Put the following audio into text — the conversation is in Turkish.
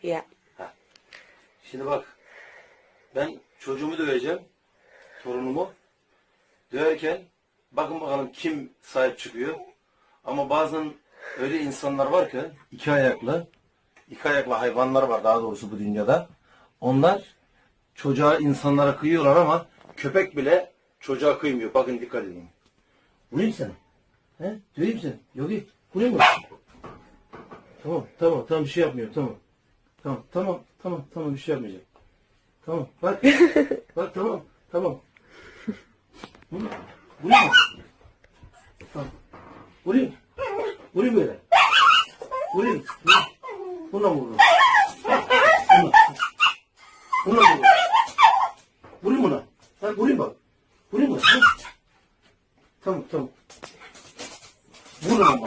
Dạ. Ha. Şimdi bak. Ben çocuğumu döveceğim. Torunumu. Döverken bakın bakalım kim sahip çıkıyor. Ama bazen öyle insanlar var ki iki ayaklı hayvanlar var daha doğrusu bu dünyada. Onlar çocuğa insanlara kıyıyorlar ama köpek bile çocuğa kıymıyor. Bakın dikkat edin. Vurayım seni. He? Döveyim seni. Yok iyi. Vurayım mı? Tamam bir şey yapmıyor. Tamam bir şey yapmayacak. Tamam bak. Bak tamam. Vurayım mı? Tamam. Vurayım böyle. Vurayım. Buna mı vururum? Buna mı vururum? Vurayım buna. Ha, vurayım bak. Vurayım mı? Tamam. Vurun ama.